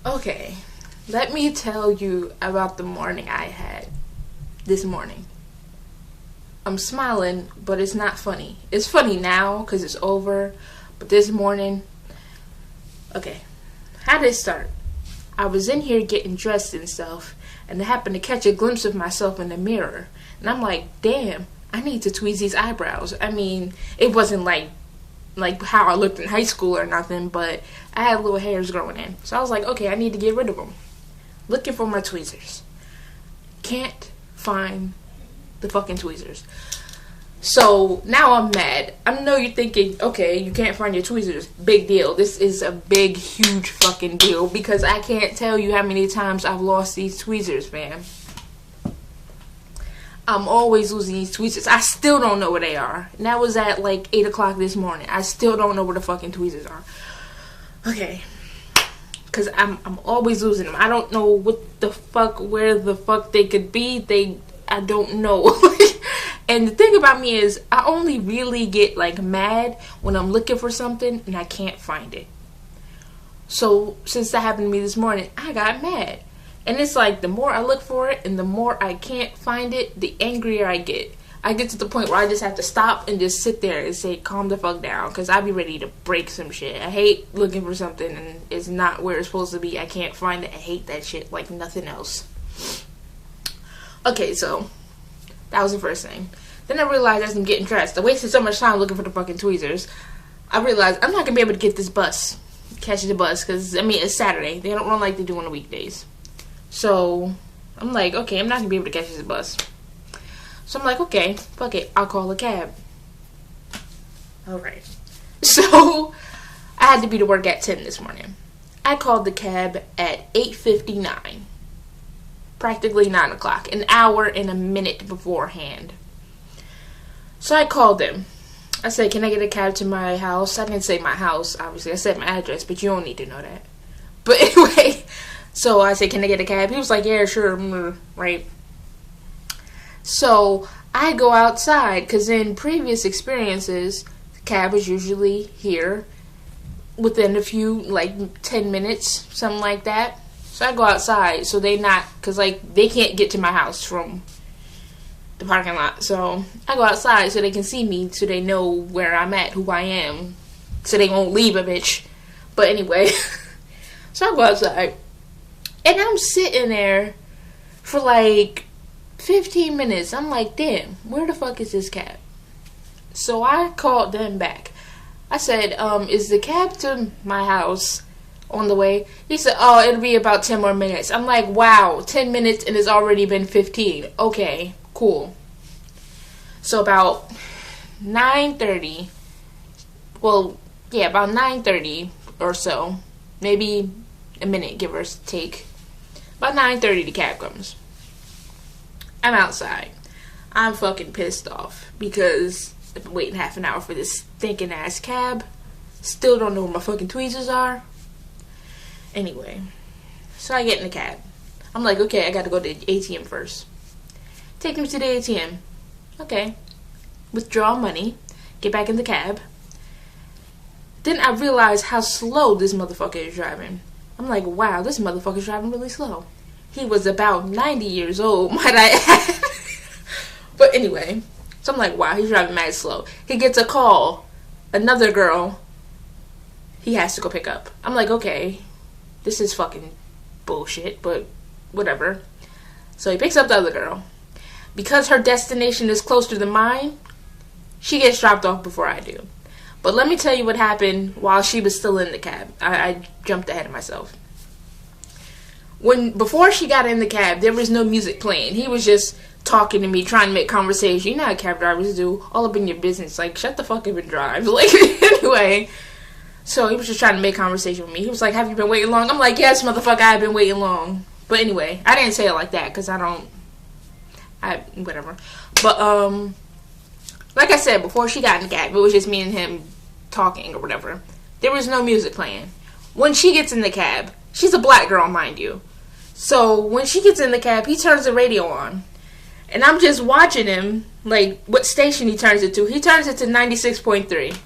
Okay, let me tell you about the morning I had this morning. I'm smiling, but it's not funny. It's funny now because it's over, but this morning, okay, how did it start? I was in here getting dressed and stuff, and I happened to catch a glimpse of myself in the mirror, and I'm like, damn, I need to tweeze these eyebrows. I mean, it wasn't like how I looked in high school or nothing, but I had little hairs growing in. So I was like, okay, I need to get rid of them. Looking for my tweezers. Can't find the fucking tweezers. So now I'm mad. I know you're thinking, okay, you can't find your tweezers. Big deal. This is a big, huge fucking deal because I can't tell you how many times I've lost these tweezers, man. I'm always losing these tweezers. I still don't know where they are. And that was at like 8 o'clock this morning. I still don't know where the fucking tweezers are. Okay. Because I'm always losing them. I don't know what the fuck, where the fuck they could be. I don't know. And the thing about me is, I only really get like mad when I'm looking for something and I can't find it. So since that happened to me this morning, I got mad. And it's like the more I look for it and the more I can't find it, the angrier I get. I get to the point where I just have to stop and just sit there and say, calm the fuck down, because I be ready to break some shit. I hate looking for something and it's not where it's supposed to be. I can't find it. I hate that shit like nothing else. Okay, so that was the first thing. Then I realized as I'm getting dressed, I wasted so much time looking for the fucking tweezers. I realized I'm not going to be able to get this bus, catch the bus, because, I mean, it's Saturday. They don't run like they do on the weekdays. So I'm like, okay, I'm not going to be able to catch this bus. So I'm like, okay, fuck it, I'll call a cab. Alright. So I had to be to work at 10 this morning. I called the cab at 8:59. Practically 9 o'clock. An hour and a minute beforehand. So I called them. I said, can I get a cab to my house? I didn't say my house, obviously. I said my address, but you don't need to know that. But anyway, so I said, can I get a cab? He was like, yeah, sure, right? So I go outside, because in previous experiences, the cab was usually here within a few, like 10 minutes, something like that. So I go outside, so they not, because like they can't get to my house from the parking lot. So I go outside so they can see me, so they know where I'm at, who I am, so they won't leave a bitch. But anyway, so I go outside, and I'm sitting there for like 15 minutes. I'm like, damn, where the fuck is this cab? So I called them back. I said, is the cab to my house on the way? He said, oh, it'll be about 10 more minutes. I'm like, wow, 10 minutes and it's already been 15. Okay, cool. So about 9:30, well, yeah, about 9:30 or so, maybe a minute, give or take. About 9:30, the cab comes. I'm outside. I'm fucking pissed off because I've been waiting half an hour for this stinking ass cab. Still don't know where my fucking tweezers are. Anyway, so I get in the cab. I'm like, okay, I gotta go to the ATM first. Take him to the ATM. Okay. Withdraw money. Get back in the cab. Then I realize how slow this motherfucker is driving. I'm like, wow, this motherfucker's driving really slow. He was about 90 years old, might I add. But anyway, so I'm like, wow, he's driving mad slow. He gets a call. Another girl he has to go pick up. I'm like, okay, this is fucking bullshit, but whatever. So he picks up the other girl. Because her destination is closer than mine, she gets dropped off before I do. But let me tell you what happened while she was still in the cab. I jumped ahead of myself. Before she got in the cab, there was no music playing. He was just talking to me, trying to make conversation. You know how cab drivers do, all up in your business. Like, shut the fuck up and drive. Like, anyway. So he was just trying to make conversation with me. He was like, have you been waiting long? I'm like, yes, motherfucker, I've been waiting long. But anyway, I didn't say it like that, because whatever. But, like I said, before she got in the cab, it was just me and him talking or whatever. There was no music playing. When she gets in the cab, she's a black girl, mind you. So when she gets in the cab, he turns the radio on. And I'm just watching him, like, what station he turns it to. He turns it to 96.3.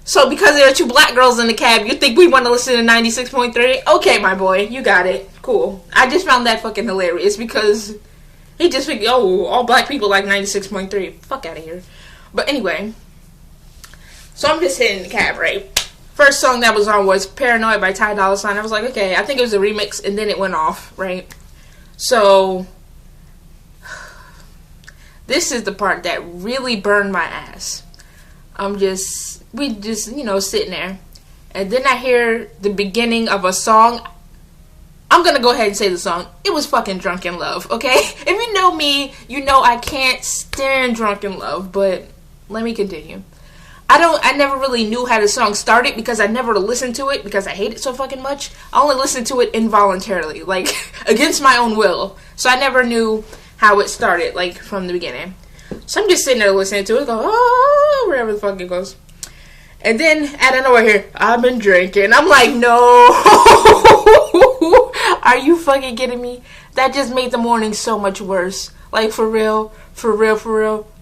So because there are two black girls in the cab, you think we want to listen to 96.3? Okay, my boy, you got it. Cool. I just found that fucking hilarious because he just figured, oh, all black people like 96.3. Fuck out of here. But anyway, so I'm just sitting in the cab, right? First song that was on was Paranoid by Ty Dolla $ign. I was like, okay, I think it was a remix, and then it went off, right? So this is the part that really burned my ass. We just, sitting there. And then I hear the beginning of a song. I'm gonna go ahead and say the song. It was fucking Drunken Love, okay? If you know me, you know I can't stand Drunken Love, but let me continue. I never really knew how the song started because I never listened to it because I hate it so fucking much. I only listened to it involuntarily, like, against my own will. So I never knew how it started, like, from the beginning. So I'm just sitting there listening to it, go, oh, wherever the fuck it goes. And then, out of nowhere here, I've been drinking. I'm like, no. Are you fucking kidding me? That just made the morning so much worse. Like, for real.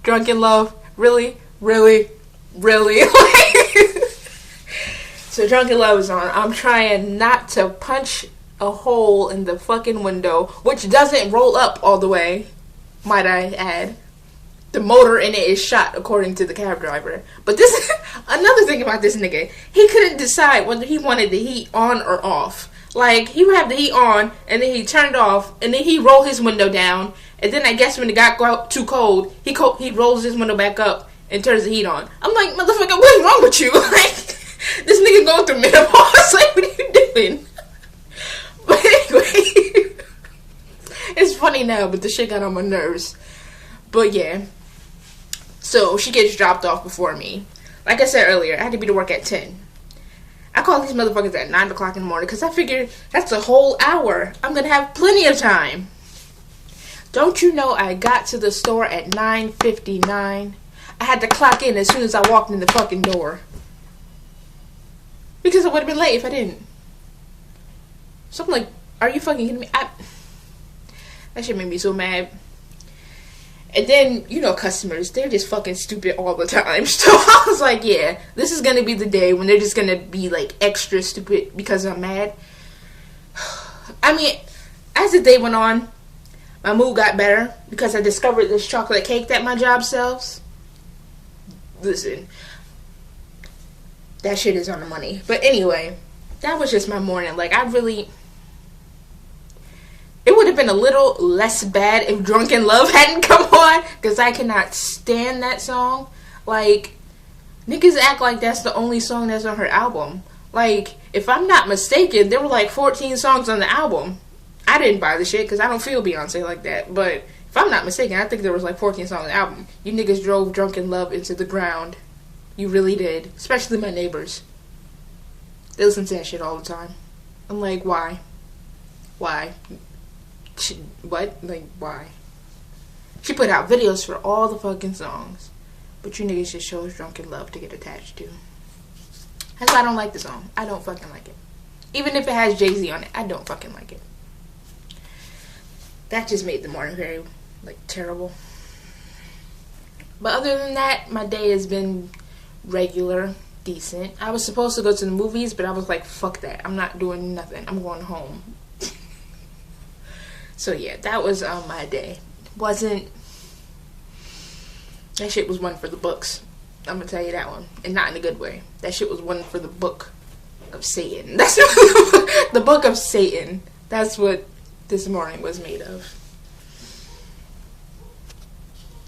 Drunken Love. Really? So Drunken Love is on. I'm trying not to punch a hole in the fucking window, which doesn't roll up all the way, might I add. The motor in it is shot, according to the cab driver. But this is another thing about this nigga. He couldn't decide whether he wanted the heat on or off. Like, he would have the heat on, and then he turned it off, and then he rolled his window down, and then I guess when it got too cold, he rolls his window back up and turns the heat on. I'm like, motherfucker, what's wrong with you? Like, this nigga going through menopause. Like, what are you doing? But anyway, it's funny now, but the shit got on my nerves. But yeah. So, she gets dropped off before me. Like I said earlier, I had to be to work at 10. I called these motherfuckers at 9 o'clock in the morning because I figured that's a whole hour. I'm going to have plenty of time. Don't you know I got to the store at 9:59? I had to clock in as soon as I walked in the fucking door. Because I would have been late if I didn't. So I'm like, are you fucking kidding me? That shit made me so mad. And then, customers, they're just fucking stupid all the time. So I was like, yeah, this is going to be the day when they're just going to be, like, extra stupid because I'm mad. I mean, as the day went on, my mood got better because I discovered this chocolate cake that my job sells. Listen, that shit is on the money. But anyway, that was just my morning. Like, it would have been a little less bad if Drunken Love hadn't come on, because I cannot stand that song. Like, niggas act like that's the only song that's on her album. Like, if I'm not mistaken, there were like 14 songs on the album. I didn't buy the shit because I don't feel Beyonce like that. But if I'm not mistaken, I think there was like 14 songs on the album. You niggas drove Drunken Love into the ground. You really did. Especially my neighbors. They listen to that shit all the time. I'm like, why? Why? What? Like, why? She put out videos for all the fucking songs. But you niggas just chose Drunken Love to get attached to. That's why I don't like the song. I don't fucking like it. Even if it has Jay-Z on it, I don't fucking like it. That just made the morning very, like, terrible. But other than that, my day has been regular, decent. I was supposed to go to the movies, but I was like, fuck that. I'm not doing nothing. I'm going home. So yeah, that was my day. That shit was one for the books. I'm gonna tell you that one. And not in a good way. That shit was one for the book of Satan. That's the book of Satan. That's what this morning was made of.